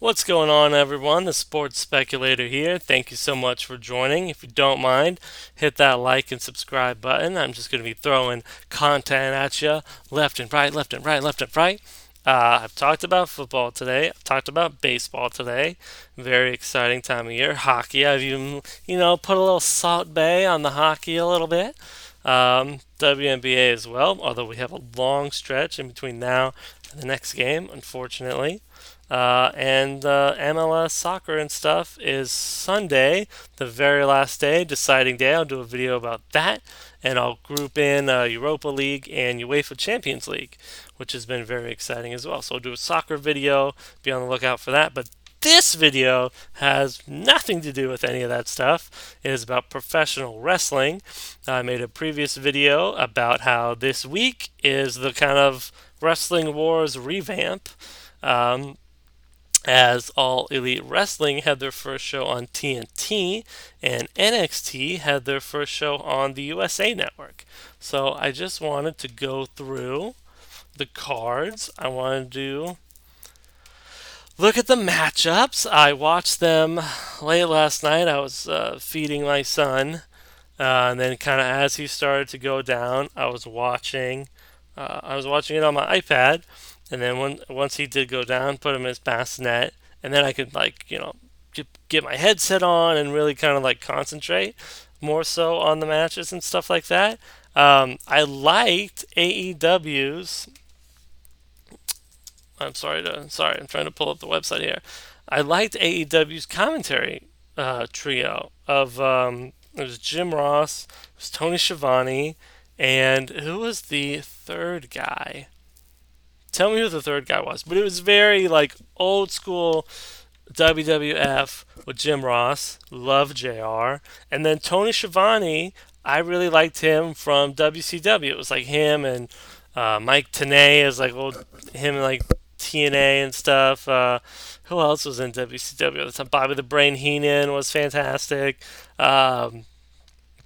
What's going on, everyone? The Sports Speculator here. Thank you so much for joining. If you don't mind, hit that like and subscribe button. I'm just going to be throwing content at you left and right, left and right, left and right. I've talked about football today. I've talked about baseball today. Very exciting time of year. Hockey. I've even, put a little salt bay on the hockey a little bit. WNBA as well, although we have a long stretch in between now and the next game, unfortunately. And MLS soccer and stuff is Sunday, the very last day, deciding day. I'll do a video about that, and I'll group in Europa League and UEFA Champions League, which has been very exciting as well. So I'll do a soccer video, be on the lookout for that. But this video has nothing to do with any of that stuff. It is about professional wrestling. I made a previous video about how this week is the kind of Wrestling Wars revamp. Um, as All Elite Wrestling had their first show on TNT and NXT had their first show on the USA Network. So I just wanted to go through the cards. I wanted to look at the matchups. I watched them late last night. I was feeding my son, and then kind of as he started to go down, I was watching. I was watching it on my iPad, and then once he did go down, put him in his bassinet, and then I could get my headset on and really kind of like concentrate more so on the matches and stuff like that. I liked AEW's. I'm trying to pull up the website here. I liked AEW's commentary trio of it was Jim Ross, it was Tony Schiavone, and who was the third guy? Tell me who the third guy was. But it was very like old school WWF with Jim Ross. Love JR. And then Tony Schiavone, I really liked him from WCW. It was like him and Mike Tenay as like old him and like TNA and stuff. Who else was in WCW at the time? Bobby the Brain Heenan was fantastic.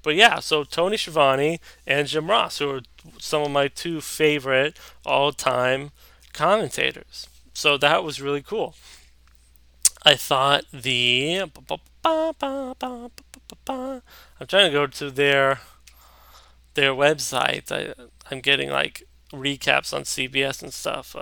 But yeah, so Tony Schiavone and Jim Ross, who are some of my two favorite all-time commentators. So that was really cool. I thought I'm trying to go to their website. I'm getting like recaps on CBS and stuff.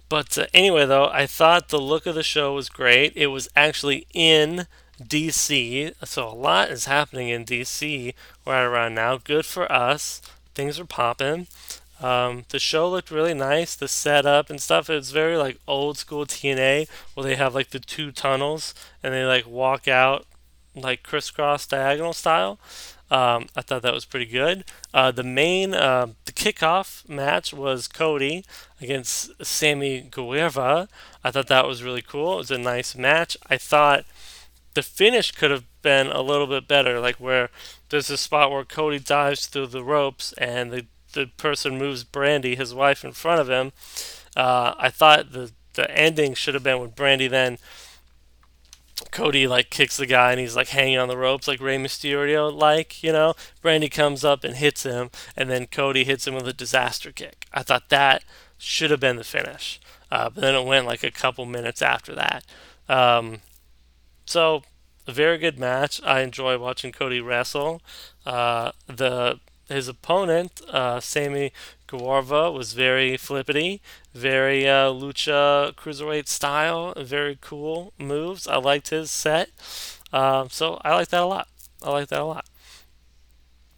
But anyway, though, I thought the look of the show was great. It was actually in DC, so a lot is happening in DC right around now. Good for us. Things are popping. The show looked really nice. The setup and stuff. It's very like old school TNA, where they have like the two tunnels and they like walk out like crisscross diagonal style. I thought that was pretty good. The kickoff match was Cody against Sammy Guevara. I thought that was really cool. It was a nice match. I thought the finish could have been a little bit better, like where there's a spot where Cody dives through the ropes and the person moves Brandy, his wife, in front of him. I thought the ending should have been with Brandy then Cody like kicks the guy and he's like hanging on the ropes like Rey Mysterio Brandy comes up and hits him and then Cody hits him with a disaster kick. I thought that should have been the finish, but then it went like a couple minutes after that. Um, so a very good match. I enjoy watching Cody wrestle. The His opponent, Sammy Guevara, was very flippity, very lucha cruiserweight style, very cool moves. I liked his set, so I like that a lot. I like that a lot.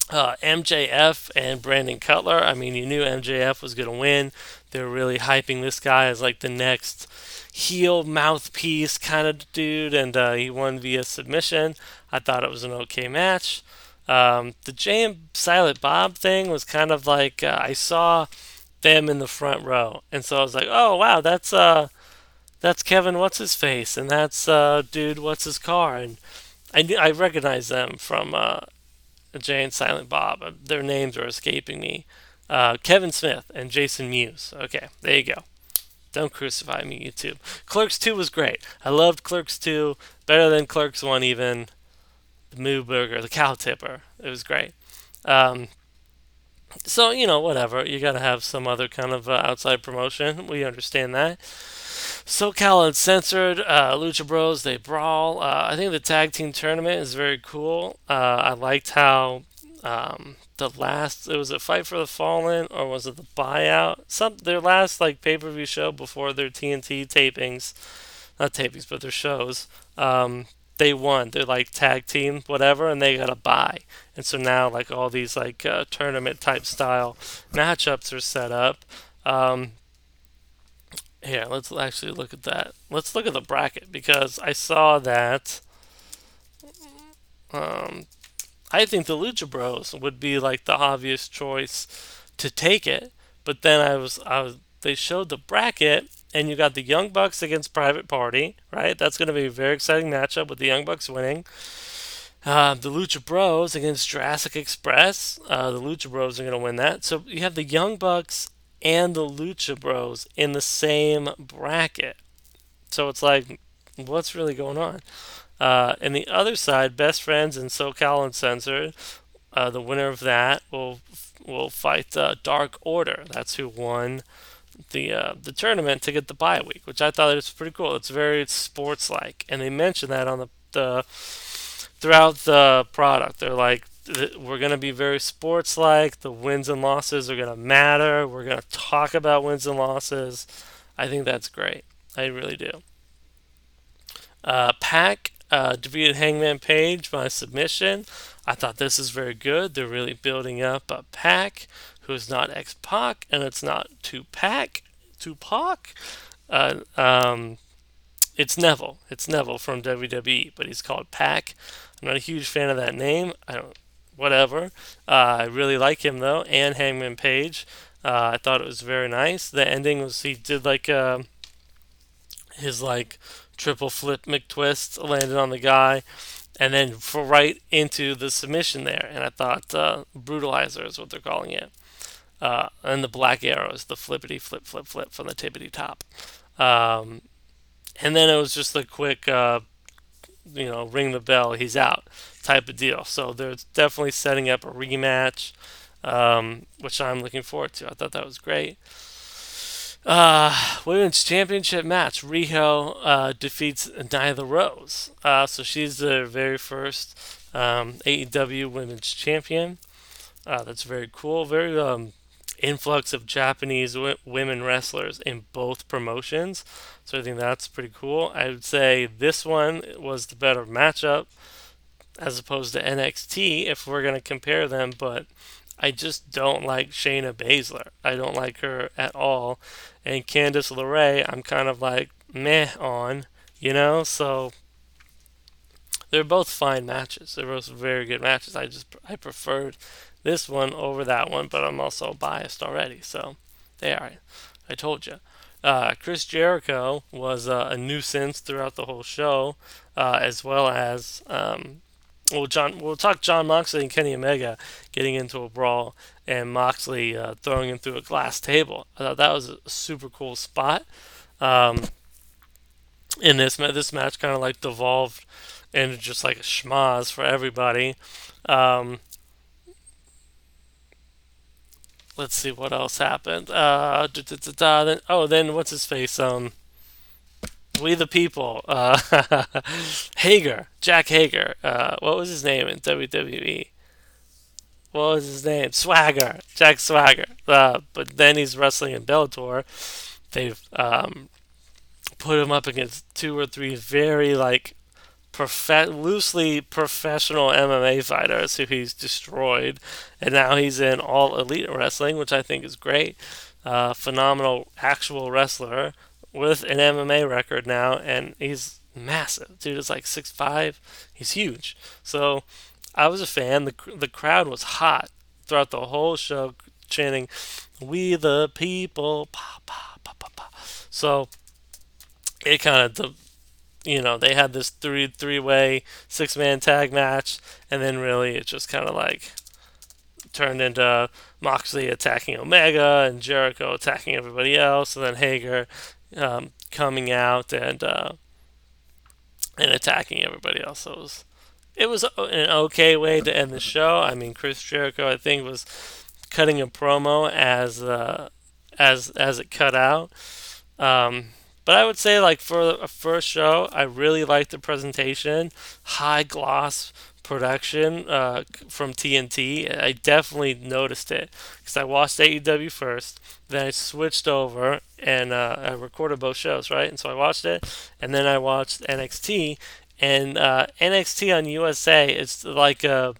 MJF and Brandon Cutler. I mean, you knew MJF was going to win. They were really hyping this guy as like the next heel mouthpiece kind of dude, and he won via submission. I thought it was an okay match. The Jay and Silent Bob thing was kind of like I saw them in the front row, and so I was like, oh wow, that's Kevin what's his face, and that's dude what's his car, and I recognize them from Jay and Silent Bob. Their names are escaping me. Kevin Smith and Jason Mewes. Okay, there you go. Don't crucify me, YouTube. Clerks 2 was great. I loved Clerks 2. Better than Clerks 1 even. The Moo Burger, the Cow Tipper. It was great. Um, so, whatever. You gotta have some other kind of outside promotion. We understand that. SoCal Uncensored, Lucha Bros, they brawl. I think the tag team tournament is very cool. I liked how the last, it was a Fight for the Fallen, or was it the Buyout? Their last like pay-per-view show before their TNT tapings, not tapings, but their shows. They won. They're like tag team, whatever, and they got a bye. And so now like all these like tournament type style matchups are set up. Um, Here, let's actually look at that. Let's look at the bracket because I saw that. Um, I think the Lucha Bros would be like the obvious choice to take it, but then they showed the bracket, and you got the Young Bucks against Private Party, right? That's going to be a very exciting matchup with the Young Bucks winning. The Lucha Bros against Jurassic Express. The Lucha Bros are going to win that. So you have the Young Bucks and the Lucha Bros in the same bracket. So it's like, what's really going on? And the other side, Best Friends and SoCal Uncensored. The winner of that will fight Dark Order. That's who won the tournament to get the bye week, which I thought was pretty cool. It's very sports like, and they mentioned that on the throughout the product. They're like, we're going to be very sports like. The wins and losses are going to matter. We're going to talk about wins and losses. I think that's great. I really do. Pac defeated Hangman Page by submission. I thought this is very good. They're really building up Pac, who is not X Pac, and it's not Tupac. Uh, um, it's Neville. It's Neville from WWE, but he's called Pac. I'm not a huge fan of that name. I don't. Whatever. I really like him though, and Hangman Page. I thought it was very nice. The ending was he did like his like triple flip McTwist landed on the guy, and then for right into the submission there. And I thought brutalizer is what they're calling it. And the black arrows, the flippity flip flip flip from the tippity top. Um, and then it was just a quick, ring the bell, he's out type of deal. So they're definitely setting up a rematch, which I'm looking forward to. I thought that was great. Women's championship match. Riho defeats Nyla Rose. So she's the very first AEW Women's Champion. That's very cool. Very influx of Japanese women wrestlers in both promotions. So I think that's pretty cool. I would say this one was the better matchup as opposed to NXT if we're going to compare them, but I just don't like Shayna Baszler. I don't like her at all. And Candice LeRae, I'm kind of like meh on, So they're both fine matches. They're both very good matches. I preferred this one over that one, but I'm also biased already. So there, I told you. Chris Jericho was a nuisance throughout the whole show, as well as we'll talk John Moxley and Kenny Omega getting into a brawl, and Moxley throwing him through a glass table. I thought that was a super cool spot. Um, in this match, kind of like devolved into just like a schmaz for everybody. Um, let's see what else happened. Then what's his face? We the People. Jack Hager. What was his name in WWE? What was his name? Jack Swagger. But then he's wrestling in Bellator. They've put him up against two or three very like loosely professional MMA fighters who he's destroyed, and now he's in All Elite Wrestling, which I think is great. Phenomenal actual wrestler with an MMA record now, and he's massive. Dude is like 6'5". He's huge. So I was a fan. The crowd was hot throughout the whole show, chanting "We the People." Pa, pa, pa, pa, pa. So it kind of they had this three-way 6-man tag match, and then really it just kind of like turned into Moxley attacking Omega and Jericho attacking everybody else, and then Hager coming out and attacking everybody else. So it was an okay way to end the show. I mean, Chris Jericho, I think, was cutting a promo as it cut out. Um, But I would say, like, for a first show, I really liked the presentation, high gloss production from TNT. I definitely noticed it because I watched AEW first, then I switched over and I recorded both shows, right? And so I watched it, and then I watched NXT. And NXT on USA, it's like a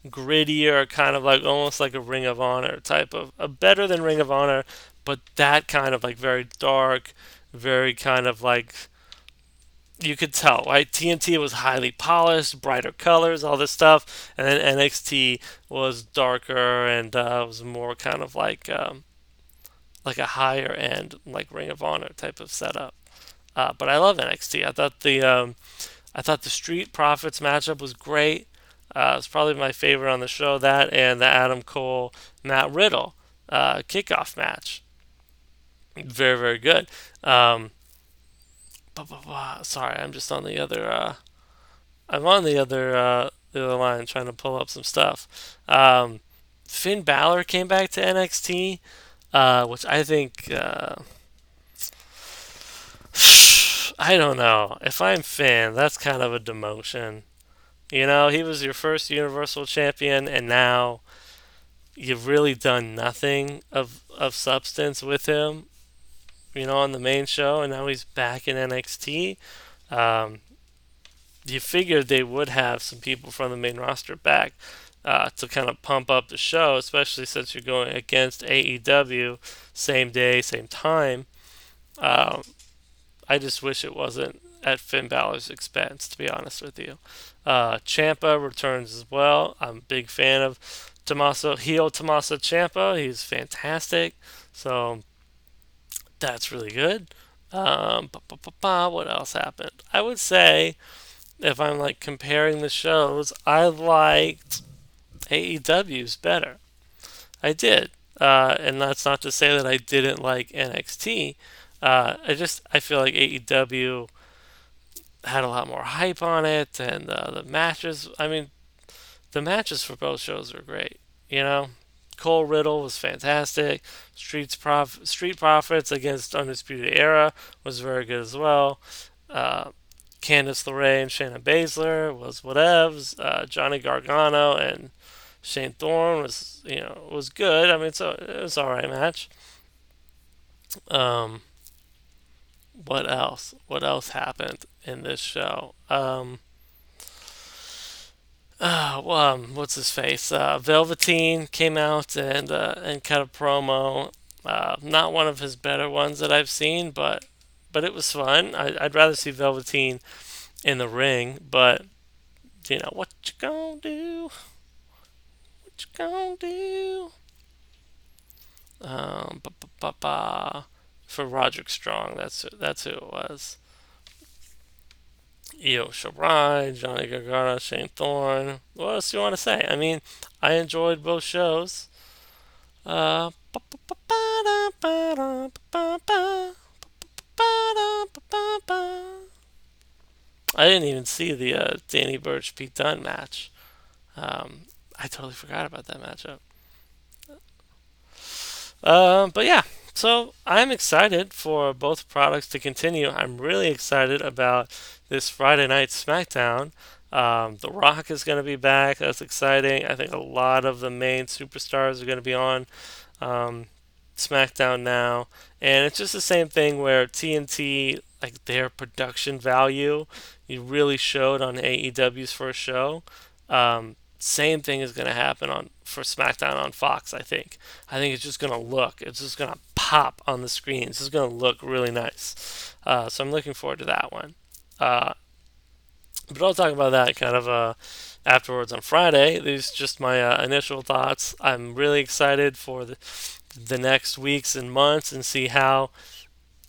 grittier, kind of like almost like a Ring of Honor type of a better than Ring of Honor, but that kind of like very dark, very kind of like you could tell, right? TNT was highly polished, brighter colors, all this stuff, and then NXT was darker and was more kind of like a higher end, like Ring of Honor type of setup. But I love NXT. I thought the Street Profits matchup was great. It's probably my favorite on the show. That and the Adam Cole Matt Riddle kickoff match, very very good. Um, Sorry, I'm just on the other. I'm on the other line trying to pull up some stuff. Finn Balor came back to NXT, which I think I don't know. If I'm Finn, that's kind of a demotion. You know, he was your first Universal Champion, and now you've really done nothing of substance with him. You know, on the main show, and now he's back in NXT. Um, you figured they would have some people from the main roster back to kind of pump up the show, especially since you're going against AEW same day, same time. Um, I just wish it wasn't at Finn Balor's expense, to be honest with you. Champa returns as well. I'm a big fan of Tommaso Champa. He's fantastic. So that's really good. What else happened? I would say if I'm like comparing the shows, I liked AEW's better. I did, and that's not to say that I didn't like NXT. I feel like AEW had a lot more hype on it, and the matches. I mean, the matches for both shows were great. You know, Cole Riddle was fantastic. Street Profits against Undisputed Era was very good as well. Uh, Candice LeRae and Shayna Baszler was whatevs. Johnny Gargano and Shane Thorne was good. I mean, so it was all right match. Um, what else? What else happened in this show? What's his face? Velveteen came out and cut a promo. Not one of his better ones that I've seen, but it was fun. I'd rather see Velveteen in the ring, but you know what you gonna do? What you gonna do? For Roderick Strong, that's who it was. Io Shirai, Johnny Gargano, Shane Thorne. What else do you want to say? I mean, I enjoyed both shows. Uh, I didn't even see the Danny Burch Pete Dunne match. I totally forgot about that matchup. But yeah, so I'm excited for both products to continue. I'm really excited about this Friday night SmackDown. The Rock is going to be back. That's exciting. I think a lot of the main superstars are going to be on um, SmackDown now, and it's just the same thing where TNT, like their production value, you really showed on AEW's first show. Same thing is going to happen on for SmackDown on Fox. I think it's just going to it's just going to pop on the screen. It's just going to look really nice. So I'm looking forward to that one. Uh, but I'll talk about that kind of afterwards on Friday. These are just my initial thoughts. I'm really excited for the next weeks and months and see how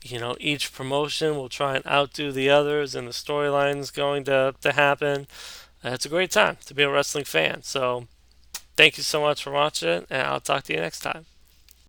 each promotion will try and outdo the others and the storyline's going to happen. It's a great time to be a wrestling fan. So thank you so much for watching, and I'll talk to you next time.